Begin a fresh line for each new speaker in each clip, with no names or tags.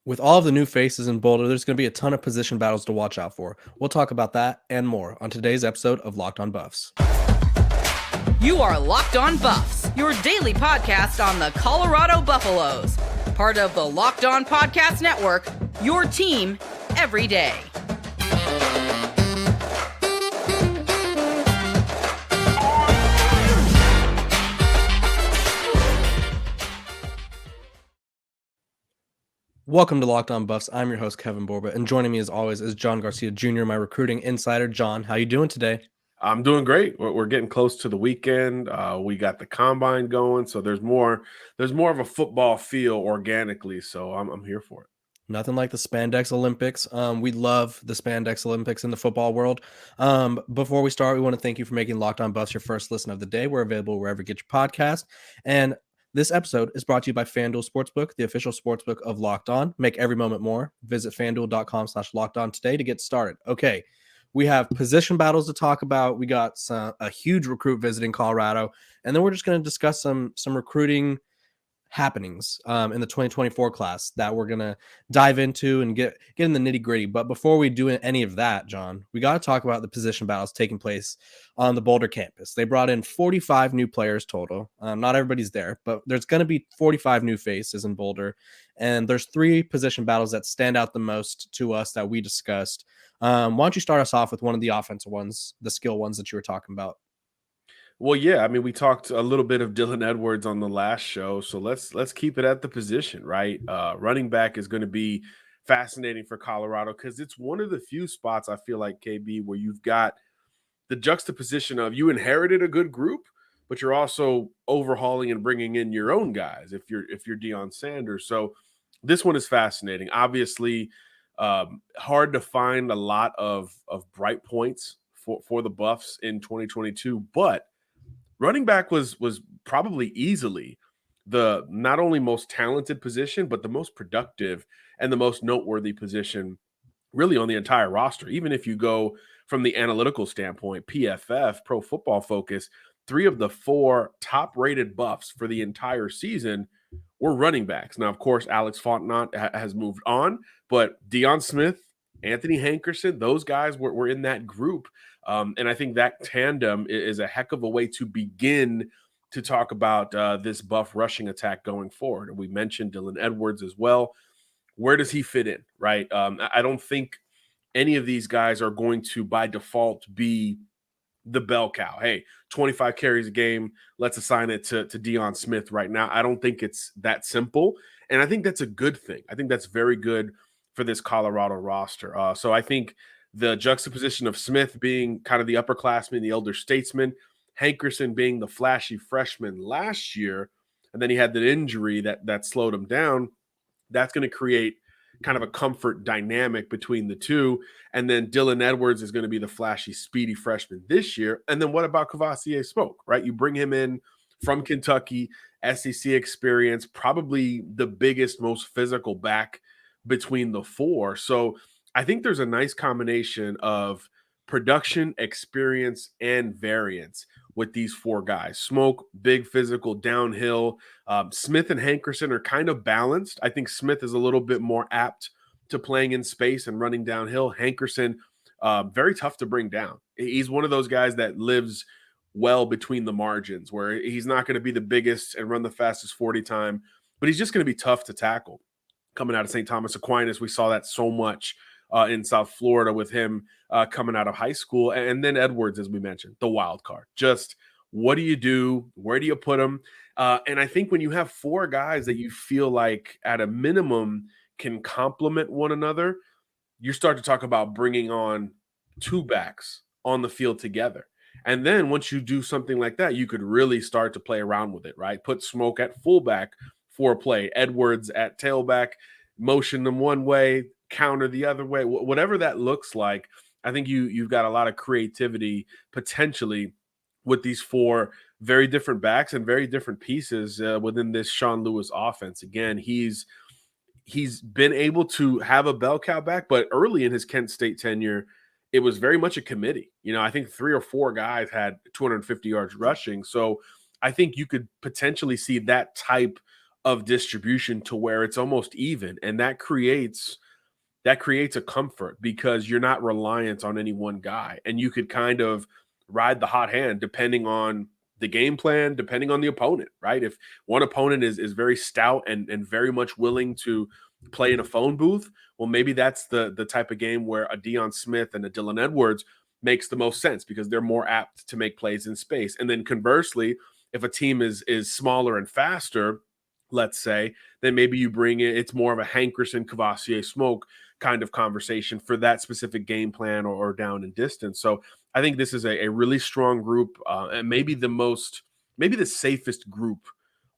With all of the new faces in Boulder, there's going to be a ton of position battles to watch out for. We'll talk about that and more on today's episode of Locked On Buffs.
You are Locked On Buffs, your daily podcast on the Colorado Buffaloes. Part of the Locked On Podcast Network, your team every day.
Welcome to Locked On Buffs. I'm your host, Kevin Borba, and joining me as always is John Garcia Jr., my recruiting insider. John, how you doing today?
I'm doing great. We're getting close to the weekend. We got the combine going, so there's more of a football feel organically. So I'm here for it.
Nothing like the Spandex Olympics. We love the Spandex Olympics in the football world. Before we start, we want to thank you for making Locked On Buffs your first listen of the day. We're available wherever you get your podcast. And this episode is brought to you by FanDuel Sportsbook, the official sportsbook of Locked On. Make every moment more. Visit FanDuel.com/LockedOn today to get started. Okay, we have position battles to talk about. We got a huge recruit visiting Colorado, and then we're just going to discuss some recruiting happenings in the 2024 class that we're going to dive into and get in the nitty gritty. But before we do any of that, John, we got to talk about the position battles taking place on the Boulder campus. They brought in 45 new players total. Not everybody's there, but there's going to be 45 new faces in Boulder. And there's 3 position battles that stand out the most to us that we discussed. Why don't you start us off with one of the offensive ones, the skill ones that you were talking about?
Well, yeah, I mean, we talked a little bit of Dylan Edwards on the last show, so let's keep it at the position, right? Running back is going to be fascinating for Colorado because it's one of the few spots I feel like, KB, where you've got the juxtaposition of you inherited a good group, but you're also overhauling and bringing in your own guys if you're Deion Sanders. So this one is fascinating. Obviously, hard to find a lot of bright points for the Buffs in 2022, but running back was probably easily the not only most talented position, but the most productive and the most noteworthy position really on the entire roster. Even if you go from the analytical standpoint, PFF, Pro Football Focus, 3 of the 4 top-rated Buffs for the entire season were running backs. Now, of course, Alex Fontenot has moved on, but Deion Smith, Anthony Hankerson, those guys were in that group. And I think that tandem is a heck of a way to begin to talk about this Buff rushing attack going forward. And we mentioned Dylan Edwards as well. Where does he fit in, right? I don't think any of these guys are going to, by default, be the bell cow. Hey, 25 carries a game, let's assign it to Deion Smith right now. I don't think it's that simple. And I think that's a good thing. I think that's very good for this Colorado roster. So I think the juxtaposition of Smith being kind of the upperclassman, the elder statesman, Hankerson being the flashy freshman last year, and then he had the injury that slowed him down, that's going to create kind of a comfort dynamic between the two. And then Dylan Edwards is going to be the flashy, speedy freshman this year. And then what about Kavasier Smoke, right? You bring him in from Kentucky, SEC experience, probably the biggest, most physical back between the 4. So I think there's a nice combination of production, experience, and variance with these 4 guys. Smoke, big physical, downhill. Smith and Hankerson are kind of balanced. I think Smith is a little bit more apt to playing in space and running downhill. Hankerson, very tough to bring down. He's one of those guys that lives well between the margins where he's not going to be the biggest and run the fastest 40 time, but he's just going to be tough to tackle. Coming out of St. Thomas Aquinas, we saw that so much in South Florida with him coming out of high school. And then Edwards, as we mentioned, the wild card. Just what do you do? Where do you put him? And I think when you have 4 guys that you feel like at a minimum can complement one another, you start to talk about bringing on 2 backs on the field together. And then once you do something like that, you could really start to play around with it, right? Put Smoke at fullback for play, Edwards at tailback, motion them one way, counter the other way, whatever that looks like. I think you've got a lot of creativity potentially with these 4 very different backs and very different pieces within this Sean Lewis offense. Again, he's been able to have a bell cow back, but early in his Kent State tenure, it was very much a committee. You know, I think 3 or 4 guys had 250 yards rushing. So I think you could potentially see that type of distribution to where it's almost even. And that creates a comfort because you're not reliant on any one guy. And you could kind of ride the hot hand depending on the game plan, depending on the opponent, right? If one opponent is very stout and very much willing to play in a phone booth, well, maybe that's the type of game where a Deion Smith and a Dylan Edwards makes the most sense because they're more apt to make plays in space. And then conversely, if a team is smaller and faster, let's say, then maybe you bring it, it's more of a Hankerson, Cavassier, Smoke kind of conversation for that specific game plan or down and distance. So I think this is a really strong group and maybe the safest group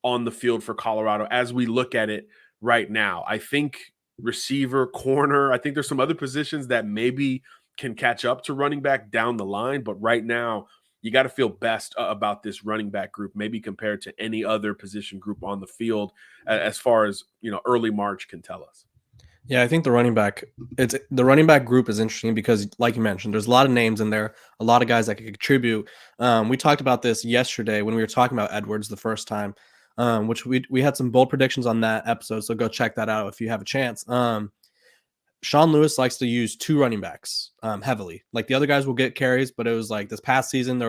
on the field for Colorado as we look at it right now. I think receiver, corner, I think there's some other positions that maybe can catch up to running back down the line. But right now, you got to feel best about this running back group, maybe compared to any other position group on the field, as far as early March can tell us.
Yeah, I think the running back group is interesting because, like you mentioned, there's a lot of names in there, a lot of guys that can contribute. We talked about this yesterday when we were talking about Edwards the first time, which we had some bold predictions on that episode. So go check that out if you have a chance. Sean Lewis likes to use two running backs heavily. Like the other guys will get carries, but it was like this past season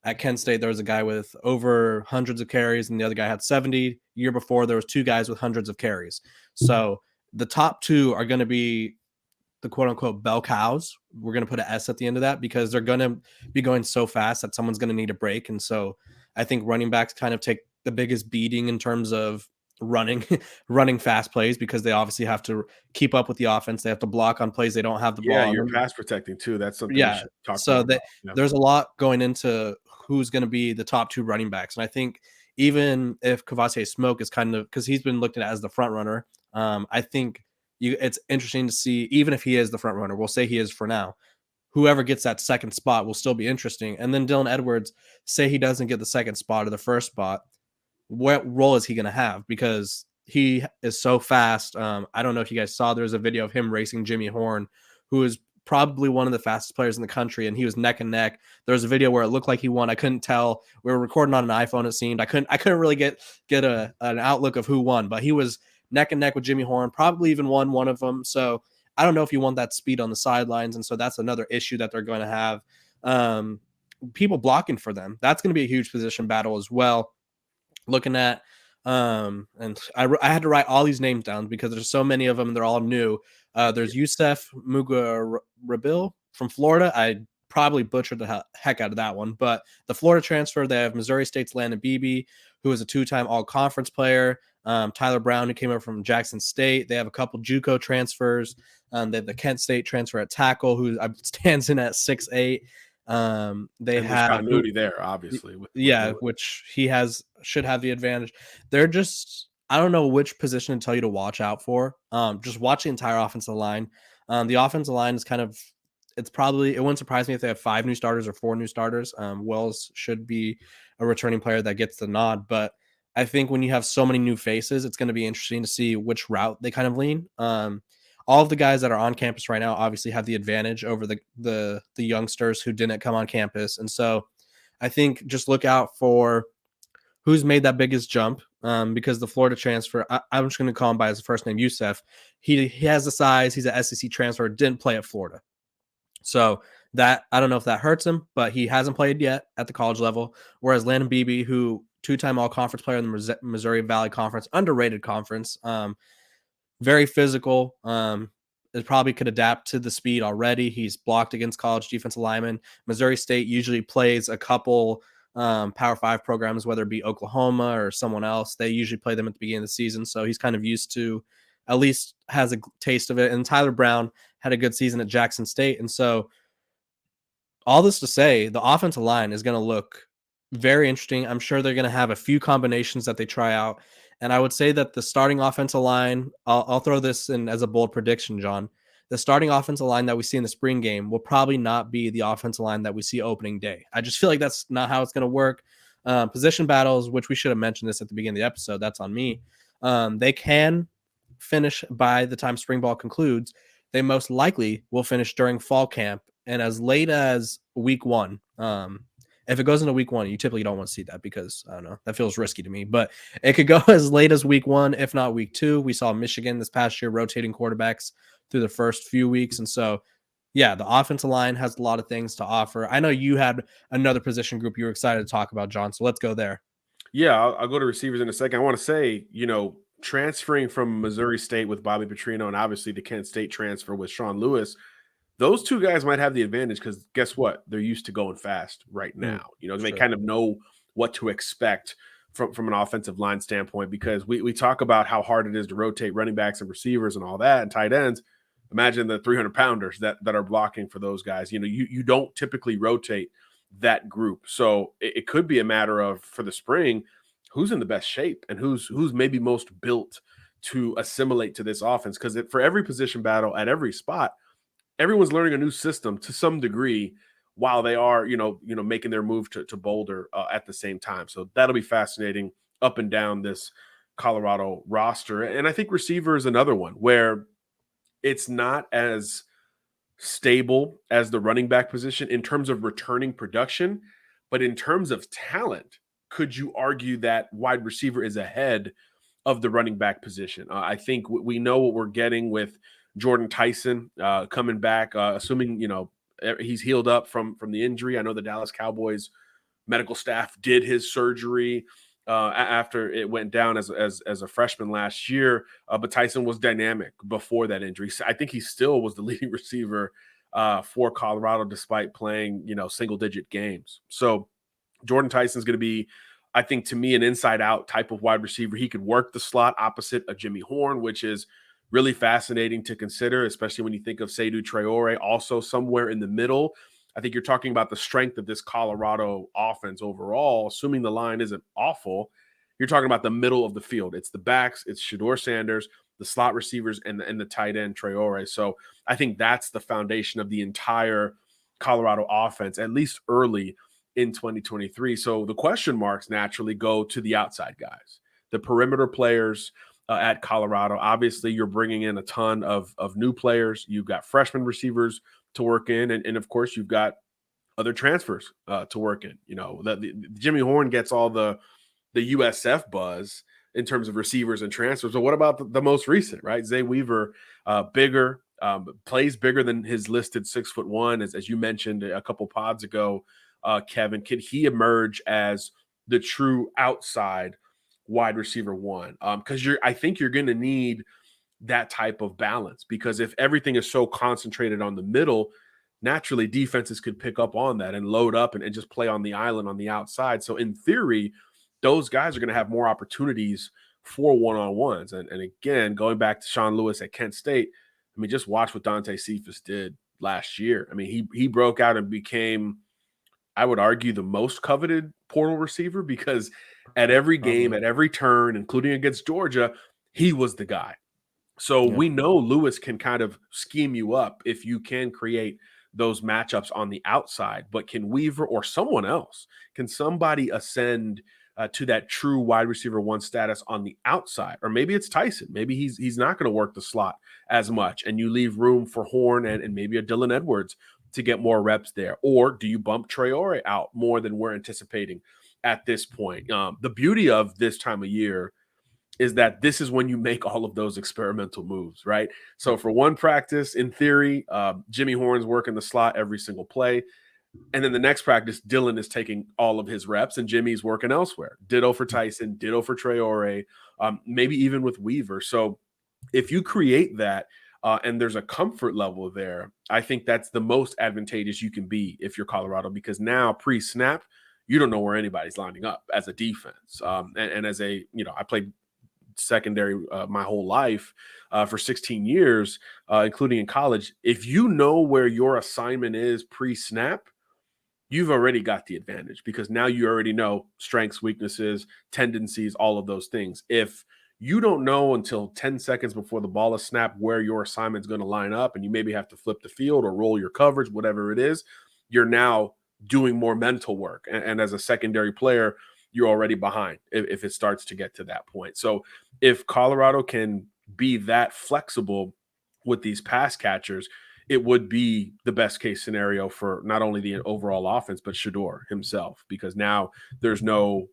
at Kent State, there was a guy with over hundreds of carries and the other guy had 70. Year before, there was two guys with hundreds of carries. So the top two are going to be the quote unquote bell cows. We're going to put an S at the end of that because they're going to be going so fast that someone's going to need a break. And so I think running backs kind of take the biggest beating in terms of running fast plays because they obviously have to keep up with the offense. They have to block on plays they don't have the ball.
Yeah, you're pass protecting too. That's something we should talk
so
about.
There's a lot going into who's going to be the top two running backs. And I think even if Cavassier Smoke is kind of, because he's been looked at as the front runner, I think it's interesting to see, even if he is the front runner, we'll say he is for now, whoever gets that second spot will still be interesting. And then Dylan Edwards, say he doesn't get the second spot or the first spot, what role is he going to have? Because he is so fast. I don't know if you guys saw, there's a video of him racing Jimmy Horn, who is probably one of the fastest players in the country, and he was neck and neck. There was a video where it looked like he won. I couldn't tell. We were recording on an iPhone, it seemed. I couldn't really get an outlook of who won, but he was neck and neck with Jimmy Horn, probably even won one of them. So I don't know if you want that speed on the sidelines, and so that's another issue that they're going to have. People blocking for them. That's going to be a huge position battle as well. Looking at and I had to write all these names down because there's so many of them and they're all new. There's Yusef Mugharabil from Florida. I probably butchered the heck out of that one, but the Florida transfer, they have Missouri State's Landon Beebe, who is a two-time all-conference player. Tyler Brown, who came over from Jackson State. They have a couple JUCO transfers. They have the Kent State transfer at tackle, who stands in at 6'8". They have
continuity there, obviously.
Which he should have the advantage. They're just, I don't know which position to tell you to watch out for. Just watch the entire offensive line. The offensive line is kind of, it wouldn't surprise me if they have 5 new starters or 4 new starters. Wells should be a returning player that gets the nod, but I think when you have so many new faces, it's going to be interesting to see which route they kind of lean. All of the guys that are on campus right now obviously have the advantage over the youngsters who didn't come on campus. And so I think just look out for who's made that biggest jump, because the Florida transfer, I'm just going to call him by his first name, Yusef. He has the size. He's an SEC transfer, didn't play at Florida. So that, I don't know if that hurts him, but he hasn't played yet at the college level. Whereas Landon Beebe, who two-time all-conference player in the Missouri Valley Conference, underrated conference, very physical. It probably could adapt to the speed already. He's blocked against college defensive linemen. Missouri State usually plays a couple Power 5 programs, whether it be Oklahoma or someone else. They usually play them at the beginning of the season, so he's kind of used to, at least has a taste of it. And Tyler Brown had a good season at Jackson State. And so all this to say, the offensive line is going to look very interesting. I'm sure they're going to have a few combinations that they try out. And I would say that the starting offensive line, I'll throw this in as a bold prediction, John. The starting offensive line that we see in the spring game will probably not be the offensive line that we see opening day. I just feel like that's not how it's going to work. Position battles, which we should have mentioned this at the beginning of the episode, that's on me. They can finish by the time spring ball concludes. They most likely will finish during fall camp and as late as week 1. If it goes into week 1, you typically don't want to see that because I don't know, that feels risky to me. But it could go as late as week 1, if not week 2. We saw Michigan this past year rotating quarterbacks through the first few weeks, and so yeah, the offensive line has a lot of things to offer. I know you had another position group you were excited to talk about, John. So let's go there.
Yeah, I'll go to receivers in a second. I want to say, transferring from Missouri State with Bobby Petrino and obviously the Kent State transfer with Sean Lewis, those two guys might have the advantage because guess what? They're used to going fast right now. They
Sure.
kind of know what to expect from an offensive line standpoint because we talk about how hard it is to rotate running backs and receivers and all that and tight ends. Imagine the 300 pounders that are blocking for those guys. You don't typically rotate that group. So it could be a matter of for the spring, who's in the best shape and who's maybe most built to assimilate to this offense. Because for every position battle at every spot, everyone's learning a new system to some degree while they are, making their move to Boulder at the same time. So that'll be fascinating up and down this Colorado roster. And I think receiver is another one where it's not as stable as the running back position in terms of returning production, but in terms of talent, could you argue that wide receiver is ahead of the running back position? I think we know what we're getting with Jordan Tyson coming back, assuming he's healed up from the injury. I know the Dallas Cowboys medical staff did his surgery after it went down as a freshman last year. But Tyson was dynamic before that injury. So I think he still was the leading receiver for Colorado despite playing, single-digit games. So Jordan Tyson is going to be, I think, to me, an inside-out type of wide receiver. He could work the slot opposite a Jimmy Horn, which is really fascinating to consider, especially when you think of Seydou Traore, also somewhere in the middle. I think you're talking about the strength of this Colorado offense overall, assuming the line isn't awful. You're talking about the middle of the field. It's the backs, it's Shedeur Sanders, the slot receivers, and the tight end Traore. So I think that's the foundation of the entire Colorado offense, at least early in 2023. So the question marks naturally go to the outside guys, the perimeter players at Colorado. Obviously, you're bringing in a ton of new players. You've got freshman receivers to work in, and of course, you've got other transfers to work in. The Jimmy Horn gets all the USF buzz in terms of receivers and transfers. But what about the most recent, right? Zay Weaver, bigger, plays bigger than his listed 6'1", as you mentioned a couple pods ago. Kevin, can he emerge as the true outside wide receiver one? Because I think you're going to need that type of balance, because if everything is so concentrated on the middle, naturally defenses could pick up on that and load up and just play on the island on the outside. So in theory, those guys are going to have more opportunities for one-on-ones. And again, going back to Sean Lewis at Kent State, I mean, just watch what Dante Cephas did last year. I mean, he broke out and became, I would argue, the most coveted portal receiver, because at every game, at every turn, including against Georgia, he was the guy. So we know Lewis can kind of scheme you up if you can create those matchups on the outside. But can Weaver or someone else, can somebody ascend to that true wide receiver one status on the outside? Or maybe it's Tyson. Maybe he's not going to work the slot as much, and you leave room for Horn and maybe a Dylan Edwards to get more reps there. Or do you bump Traore out more than we're anticipating at this point? The beauty of this time of year is that this is when you make all of those experimental moves, right? So for one practice, in theory, Jimmy Horn's working the slot every single play. And then the next practice, Dylan is taking all of his reps and Jimmy's working elsewhere. Ditto for Tyson, ditto for Traore, maybe even with Weaver. So if you create that and there's a comfort level there, I think that's the most advantageous you can be if you're Colorado, because now pre-snap, you don't know where anybody's lining up as a defense. And as a, I played secondary my whole life for 16 years, including in college. If you know where your assignment is pre-snap, you've already got the advantage, because now you already know strengths, weaknesses, tendencies, all of those things. If you don't know until 10 seconds before the ball is snapped where your assignment is going to line up, and you maybe have to flip the field or roll your coverage, whatever it is, you're now doing more mental work. And as a secondary player, you're already behind if it starts to get to that point. So if Colorado can be that flexible with these pass catchers, it would be the best case scenario for not only the overall offense, but Shador himself, because now there's no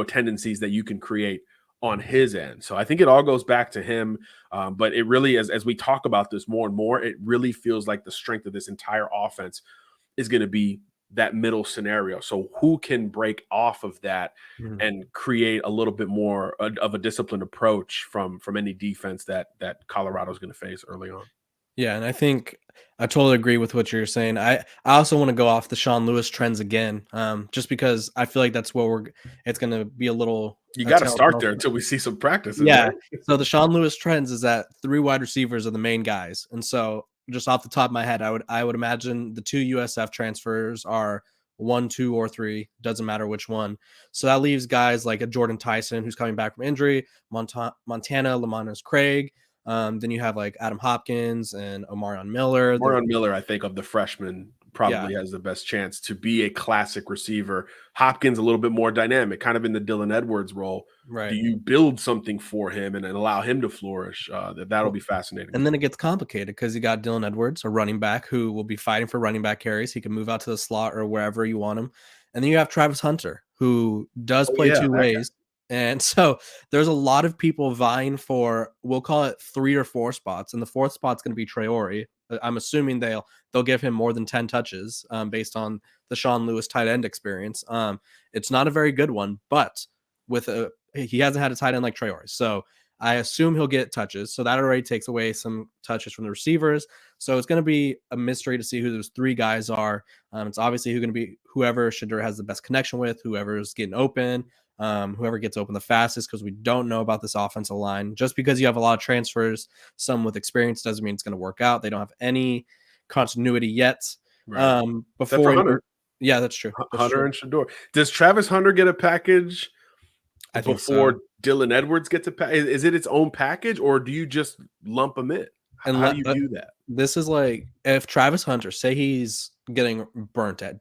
tendencies that you can create on his end. So I think it all goes back to him. But it really, as we talk about this more and more, it really feels like the strength of this entire offense is going to be that middle scenario. So who can break off of that and create a little bit more of a disciplined approach from any defense that Colorado is going to face early on?
Yeah, and I think I totally agree with what you're saying. I also want to go off the Sean Lewis trends again, just because I feel like that's what it's going to be a little.
You
A
got to start
telltale.
there until we see some practices,
Yeah.
right?
So the Sean Lewis trends is that 3 wide receivers are the main guys, and so just off the top of my head, I would imagine the 2 USF transfers are 1, 2, or 3. Doesn't matter which one. So that leaves guys like a Jordan Tyson who's coming back from injury, Montana, Lamontez Craig. Then you have like Adam Hopkins and Omarion Miller.
Omarion Miller, I think, of the freshmen, probably
Yeah.
has the best chance to be a classic receiver. Hopkins a little bit more dynamic, kind of in the Dylan Edwards role.
Right.
Do you build something for him and allow him to flourish? That'll be fascinating.
And then it gets complicated because you got Dylan Edwards, a running back who will be fighting for running back carries. He can move out to the slot or wherever you want him. And then you have Travis Hunter, who does play 2 ways. And so there's a lot of people vying for, we'll call it 3 or 4 spots. And the 4th spot's going to be Traore. I'm assuming they'll give him more than 10 touches based on the Sean Lewis tight end experience. It's not a very good one, but he hasn't had a tight end like Traore. So I assume he'll get touches. So that already takes away some touches from the receivers. So it's going to be a mystery to see who those 3 guys are. It's obviously going to be whoever Shador has the best connection with, whoever's getting open, whoever gets open the fastest, because we don't know about this offensive line. Just because you have a lot of transfers, some with experience, doesn't mean it's going to work out. They don't have any continuity yet.
Right.
Before Hunter. Yeah, that's true.
Hunter and Shador. Does Travis Hunter get a package before Dylan Edwards gets a package? Is it its own package, or do you just lump them in? How do you do that?
This is like, if Travis Hunter, say he's getting burnt at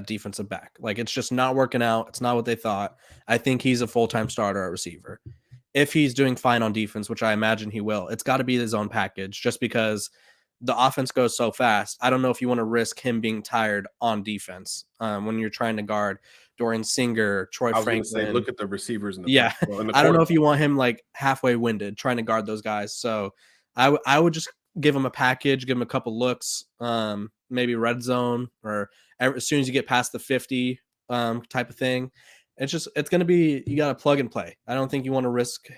defensive back, like it's just not working out, it's not what they thought, I think he's a full-time starter at receiver. If he's doing fine on defense, which I imagine he will, it's got to be his own package, just because the offense goes so fast. I don't know if you want to risk him being tired on defense when you're trying to guard Dorian Singer, Troy Franklin.
Say, look at the receivers in the
I don't know if you want him like halfway winded trying to guard those guys. So I would just give him a package, give him a couple looks, maybe red zone, or as soon as you get past the 50 type of thing. It's going to be, you got to plug and play. I don't think you want to risk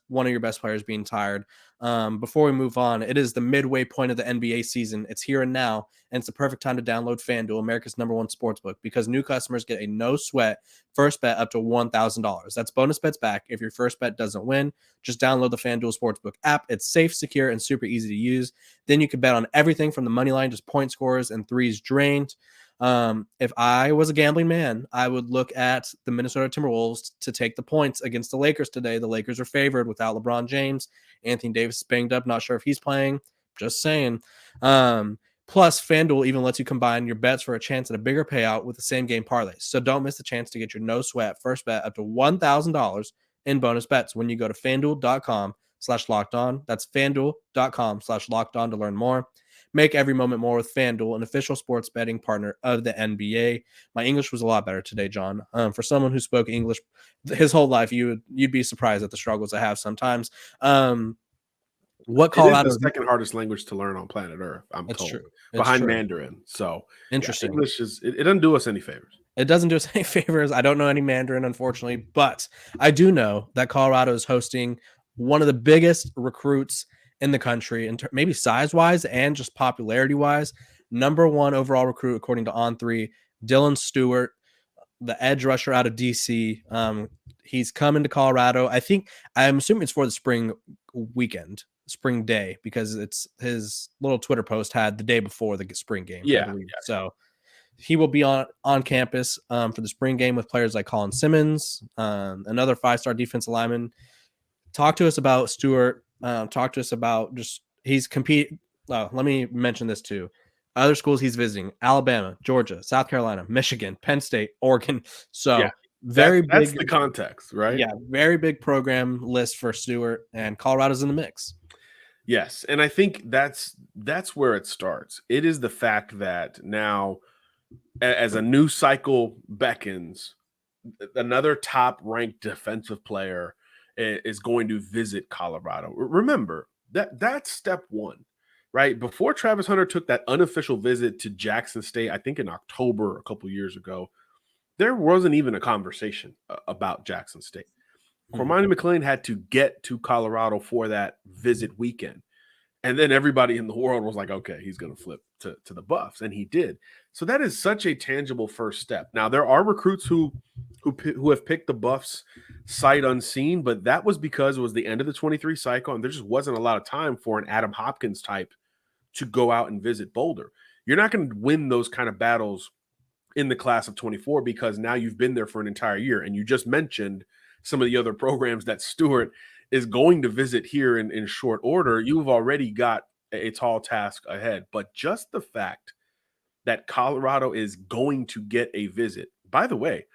one of your best players being tired. Before we move on, it is the midway point of the NBA season. It's here and now, and it's the perfect time to download FanDuel, America's #1 sportsbook, because new customers get a no sweat first bet up to $1,000. That's bonus bets back if your first bet doesn't win. Just download the FanDuel Sportsbook app. It's safe, secure, and super easy to use. Then you can bet on everything from the money line, just point scores and threes drained. If I was a gambling man, I would look at the Minnesota Timberwolves to take the points against the Lakers today. The Lakers are favored without LeBron James. Anthony Davis is banged up. Not sure if he's playing. Just saying. Plus, FanDuel even lets you combine your bets for a chance at a bigger payout with the same game parlays. So don't miss the chance to get your no sweat first bet up to $1,000 in bonus bets when you go to FanDuel.com/lockedon. That's FanDuel.com/lockedon to learn more. Make every moment more with FanDuel, an official sports betting partner of the NBA. My English was a lot better today, John. For someone who spoke English his whole life, you'd be surprised at the struggles I have sometimes. What Colorado
is the second hardest language to learn on planet Earth, I'm told.
True.
Behind Mandarin. So
interesting.
Yeah, English it doesn't do us any favors.
It doesn't do us any favors. I don't know any Mandarin, unfortunately, but I do know that Colorado is hosting one of the biggest recruits in the country, maybe size-wise and just popularity-wise. #1 overall recruit, according to On3, Dylan Stewart, the edge rusher out of DC. He's coming to Colorado. I'm assuming it's for the spring spring day, because it's his little Twitter post had the day before the spring game.
Yeah.
So he will be on campus for the spring game with players like Colin Simmons, another 5-star defensive lineman. Talk to us about Stewart. Talk to us about just he's compete. Let me mention this too. Other schools he's visiting: Alabama, Georgia, South Carolina, Michigan, Penn State, Oregon. So
that's the context, right?
Yeah, very big program list for Stewart, and Colorado's in the mix.
Yes, and I think that's where it starts. It is the fact that now, as a new cycle beckons, another top ranked defensive player is going to visit Colorado. Remember that that's step one, right? Before Travis Hunter took that unofficial visit to Jackson State, I think in October a couple years ago, there wasn't even a conversation about Jackson State.
Mhm.
Cormani McLean had to get to Colorado for that visit weekend. And then everybody in the world was like, okay, he's going to flip to the Buffs. And he did. So that is such a tangible first step. Now, there are recruits who have picked the Buffs sight unseen, but that was because it was the end of the 23 cycle. And there just wasn't a lot of time for an Adam Hopkins type to go out and visit Boulder. You're not going to win those kind of battles in the class of 24 because now you've been there for an entire year. And you just mentioned some of the other programs that Stewart is going to visit here in short order. You've already got a tall task ahead. But just the fact that Colorado is going to get a visit, by the way,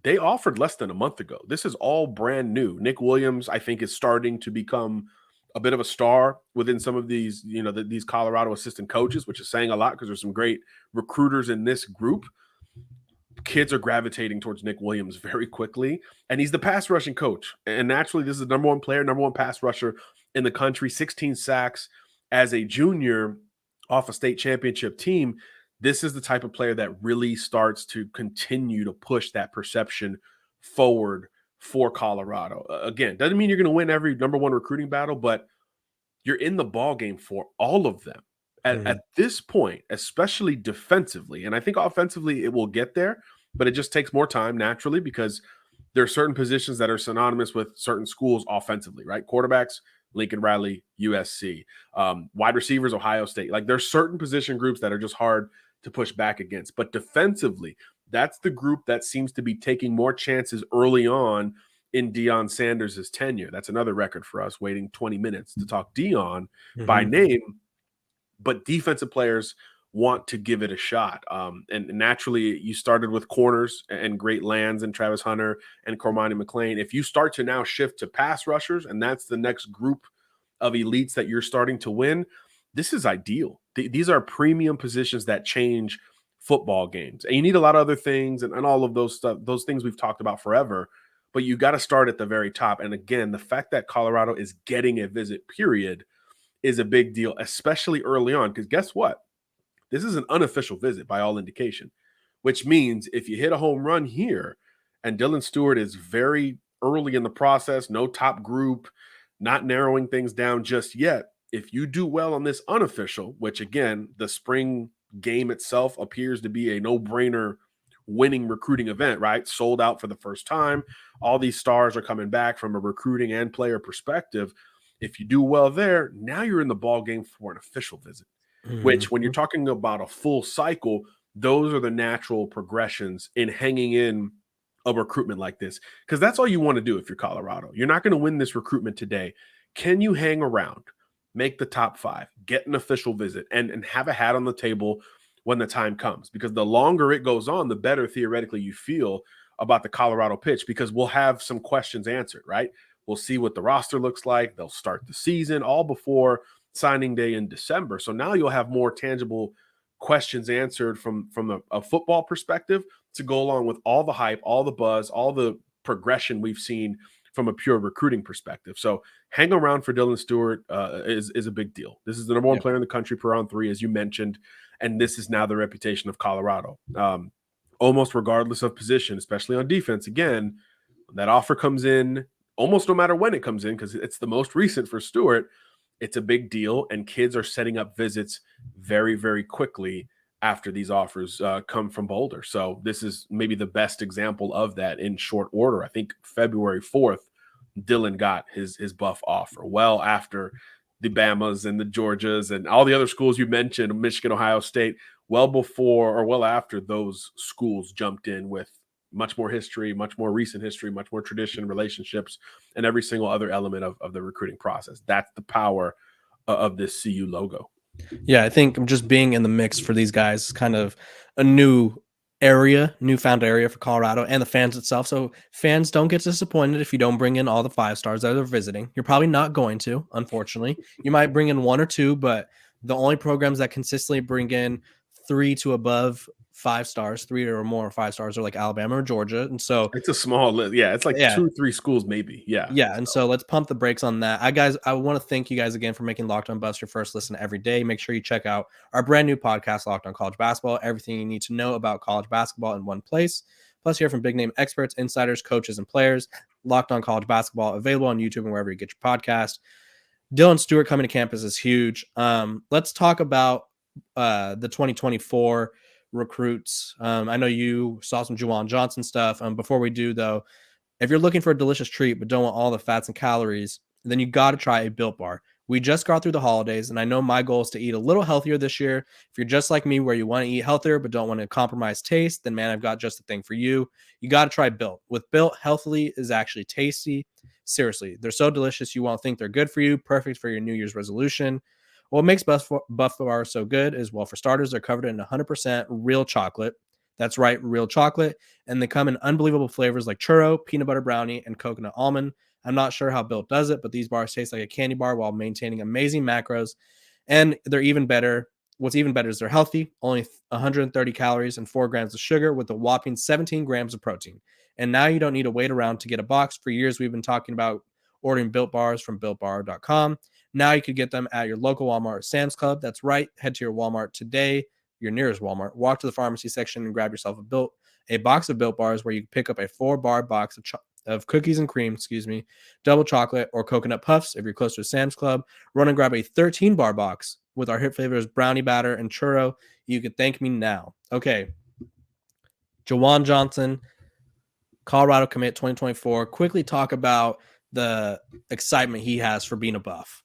they offered less than a month ago. This is all brand new. Nick Williams, I think, is starting to become a bit of a star within some of these, these Colorado assistant coaches, which is saying a lot because there's some great recruiters in this group. Kids are gravitating towards Nick Williams very quickly, and he's the pass rushing coach. And naturally, this is the number one player, number one pass rusher in the country, 16 sacks as a junior off a state championship team. This is the type of player that really starts to continue to push that perception forward for Colorado. Again, doesn't mean you're going to win every number one recruiting battle, but you're in the ball game for all of them at this point, especially defensively. And I think offensively it will get there, but it just takes more time naturally because there are certain positions that are synonymous with certain schools offensively, right? Quarterbacks, Lincoln Riley, USC, wide receivers, Ohio State. Like there's certain position groups that are just hard to push back against. But defensively, that's the group that seems to be taking more chances early on in Deion Sanders' tenure. That's another record for us, waiting 20 minutes to talk Deion by name. But defensive players want to give it a shot. And naturally, you started with corners and great lands and Travis Hunter and Cormani McLean. If you start to now shift to pass rushers, and that's the next group of elites that you're starting to win, this is ideal. These are premium positions that change football games. And you need a lot of other things and all of those stuff, those things we've talked about forever. But you got to start at the very top. And again, the fact that Colorado is getting a visit, period, is a big deal, especially early on. Because guess what? This is an unofficial visit by all indication, which means if you hit a home run here and Dylan Stewart is very early in the process, no top group, not narrowing things down just yet. If you do well on this unofficial, which again, the spring game itself appears to be a no-brainer winning recruiting event, right? Sold out for the first time. All these stars are coming back from a recruiting and player perspective. If you do well there, now you're in the ball game for an official visit, which when you're talking about a full cycle, those are the natural progressions in hanging in a recruitment like this, because that's all you want to do if you're Colorado. You're not going to win this recruitment today. Can you hang around, make the top 5, get an official visit, and have a hat on the table when the time comes? Because the longer it goes on, the better theoretically you feel about the Colorado pitch, because we'll have some questions answered, right? We'll see what the roster looks like. They'll start the season all before signing day in December. So now you'll have more tangible questions answered from a football perspective to go along with all the hype, all the buzz, all the progression we've seen from a pure recruiting perspective. So hang around for Dylan Stewart is a big deal. This is the number one player in the country per round 3, as you mentioned, and this is now the reputation of Colorado. Almost regardless of position, especially on defense. Again, that offer comes in almost no matter when it comes in, because it's the most recent for Stewart. It's a big deal, and kids are setting up visits very, very quickly after these offers come from Boulder. So this is maybe the best example of that in short order. I think February 4th, Dylan got his Buff offer well after the Bamas and the Georgias and all the other schools you mentioned, Michigan, Ohio State, well before or well after those schools jumped in with much more history, much more recent history, much more tradition, relationships, and every single other element of the recruiting process. That's the power of this CU logo.
Yeah, I think just being in the mix for these guys is kind of a new newfound area for Colorado and the fans itself. So fans don't get disappointed if you don't bring in all the 5 stars that are visiting. You're probably not going to, unfortunately. You might bring in 1 or 2, but the only programs that consistently bring in 3 to above 5 stars, 3 or more 5 stars are like Alabama or Georgia. And so
It's a small list. Yeah, it's like
yeah,
2-3 schools maybe. Yeah.
yeah, and so let's pump the brakes on that. I want to thank you guys again for making Locked On Buffs your first listen every day. Make sure you check out our brand new podcast, Locked On College Basketball. Everything you need to know about college basketball in one place. Plus, hear from big name experts, insiders, coaches, and players. Locked On College Basketball, available on YouTube and wherever you get your podcast. Dylan Stewart coming to campus is huge. Let's talk about the 2024 recruits. I know you saw some Juwan Johnson stuff. Before we do, though, if you're looking for a delicious treat but don't want all the fats and calories, then you got to try a Built Bar. We just got through the holidays, and I know my goal is to eat a little healthier this year. If you're just like me, where you want to eat healthier but don't want to compromise taste, then man, I've got just the thing for you. You got to try Built. With Built, healthily is actually tasty. Seriously, they're so delicious you won't think they're good for you. Perfect for your New Year's resolution. What makes Buff Bar so good is, well, for starters, they're covered in 100% real chocolate. That's right, real chocolate. And they come in unbelievable flavors like churro, peanut butter brownie, and coconut almond. I'm not sure how Built does it, but these bars taste like a candy bar while maintaining amazing macros. And they're even better. What's even better is they're healthy, only 130 calories and 4 grams of sugar with a whopping 17 grams of protein. And now you don't need to wait around to get a box. For years, we've been talking about ordering Built Bars from BuiltBar.com. Now you could get them at your local Walmart or Sam's Club. That's right. Head to your Walmart today, your nearest Walmart. Walk to the pharmacy section and grab yourself a box of Built Bars, where you can pick up a 4-bar box of cookies and cream, double chocolate or coconut puffs. If you're close to a Sam's Club, run and grab a 13-bar box with our hit flavors brownie batter and churro. You could thank me now. Okay. Juwan Johnson, Colorado commit 2024. Quickly talk about the excitement he has for being a Buff.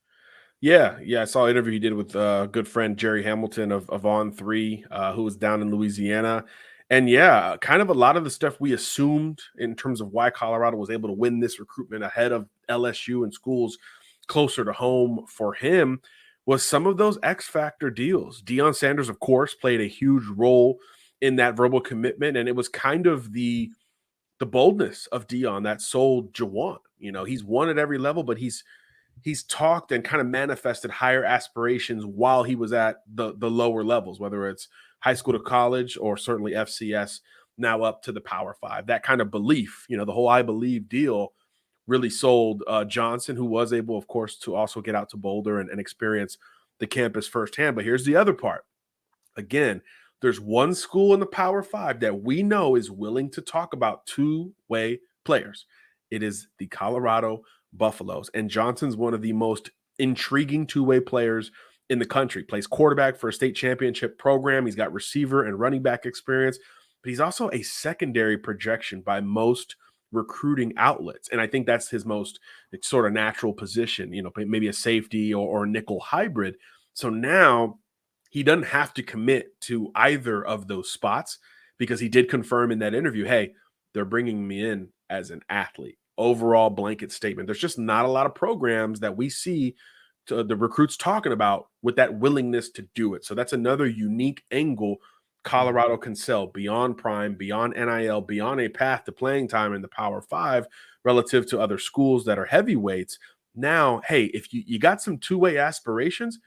Yeah. I saw an interview he did with good friend Jerry Hamilton of On3, who was down in Louisiana. And yeah, kind of a lot of the stuff we assumed in terms of why Colorado was able to win this recruitment ahead of LSU and schools closer to home for him was some of those X factor deals. Deion Sanders, of course, played a huge role in that verbal commitment, and it was kind of the boldness of Deion that sold Juwan. You know, he's won at every level, but he's talked and kind of manifested higher aspirations while he was at the lower levels, whether it's high school to college or certainly FCS, now up to the Power 5. That kind of belief, you know, the whole I believe deal really sold Johnson, who was able, of course, to also get out to Boulder and experience the campus firsthand. But here's the other part. Again, there's one school in the Power 5 that we know is willing to talk about two-way players. It is the Colorado Buffaloes. And Johnson's one of the most intriguing two-way players in the country. Plays quarterback for a state championship program. He's got receiver and running back experience, but he's also a secondary projection by most recruiting outlets. And I think that's his most sort of natural position, you know, maybe a safety or a nickel hybrid. So now he doesn't have to commit to either of those spots, because he did confirm in that interview, hey, they're bringing me in as an athlete. Overall blanket statement. There's just not a lot of programs that we see the recruits talking about with that willingness to do it. So that's another unique angle Colorado can sell beyond prime, beyond NIL, beyond a path to playing time in the Power 5 relative to other schools that are heavyweights. Now, hey, if you got some two-way aspirations,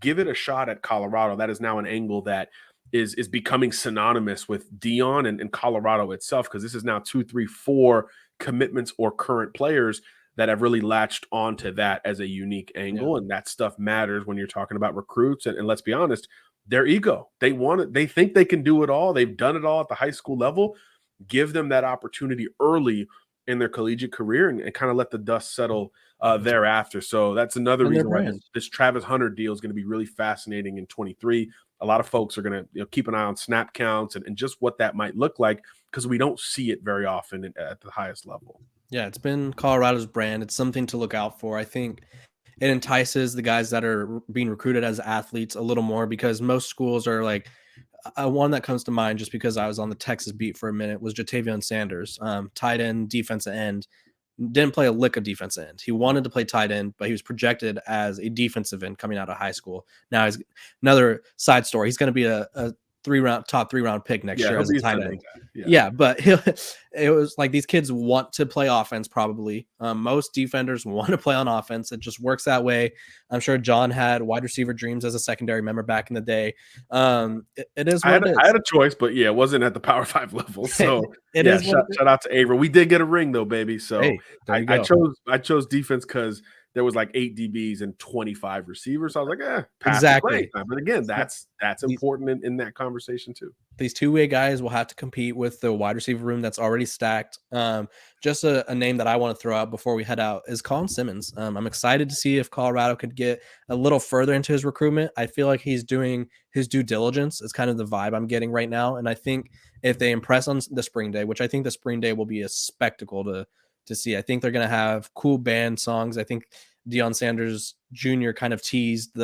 give it a shot at Colorado. That is now an angle that is becoming synonymous with Deion and Colorado itself, because this is now 2, 3, 4 commitments or current players that have really latched onto that as a unique angle. Yeah. And that stuff matters when you're talking about recruits. And let's be honest, their ego, they want it. They think they can do it all. They've done it all at the high school level. Give them that opportunity early in their collegiate career and kind of let the dust settle thereafter. So that's another reason why this Travis Hunter deal is going to be really fascinating in 23. A lot of folks are going to keep an eye on snap counts and just what that might look like, because we don't see it very often at the highest level.
Yeah, it's been Colorado's brand. It's something to look out for. I think it entices the guys that are being recruited as athletes a little more, because most schools are like, one that comes to mind just because I was on the Texas beat for a minute was Deion Sanders, tight end, defensive end. Didn't play a lick of defensive end. He wanted to play tight end, but he was projected as a defensive end coming out of high school. Now he's another side story. He's going to be a top three round pick next
Yeah,
year
he'll
as a
be a
tight
Sunday
end.
guy.
Yeah, but it was like these kids want to play offense probably. Most defenders want to play on offense. It just works that way. I'm sure John had wide receiver dreams as a secondary member back in the day. It is what it is.
I had a choice, but yeah, it wasn't at the Power 5 level. So
It
yeah,
is what it is.
shout out to Avery. We did get a ring though, baby. So
Hey, there you go.
I chose defense because there was like 8 DBs and 25 receivers. So I was like, pass
Exactly.
time. But again, that's important in that conversation too.
These two-way guys will have to compete with the wide receiver room that's already stacked. Just a name that I want to throw out before we head out is Colin Simmons. I'm excited to see if Colorado could get a little further into his recruitment. I feel like he's doing his due diligence. Is kind of the vibe I'm getting right now. And I think if they impress on the spring day, which I think the spring day will be a spectacle to see. I think they're going to have cool band songs. I think Deion Sanders Jr. kind of teased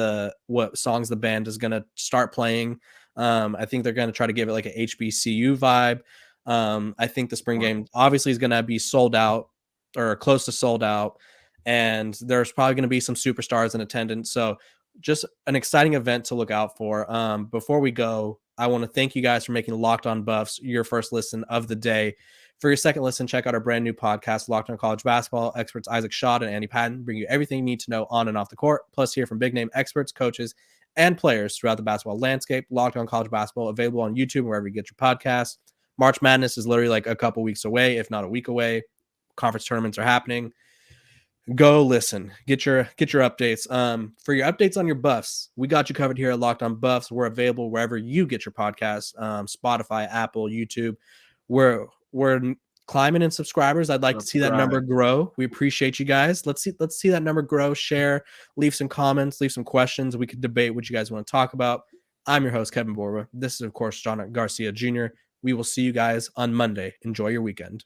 what songs the band is going to start playing. I think they're going to try to give it like a HBCU vibe. I think the spring game obviously is going to be sold out or close to sold out, and there's probably going to be some superstars in attendance. So just an exciting event to look out for. Before we go, I want to thank you guys for making Locked On Buffs your first listen of the day. For your second listen, check out our brand new podcast, Locked On College Basketball. Experts Isaac Schott and Andy Patton bring you everything you need to know on and off the court, plus hear from big-name experts, coaches, and players throughout the basketball landscape. Locked On College Basketball, available on YouTube and wherever you get your podcasts. March Madness is literally like a couple weeks away, if not a week away. Conference tournaments are happening. Go listen. Get your updates. For your updates on your Buffs, we got you covered here at Locked On Buffs. We're available wherever you get your podcasts, Spotify, Apple, YouTube. We're climbing in subscribers. I'd like to see that number grow. We appreciate you guys. Let's see that number grow. Share, leave some comments, leave some questions. We could debate what you guys want to talk about. I'm your host, Kevin Borba. This is, of course, John Garcia Jr. We will see you guys on Monday. Enjoy your weekend.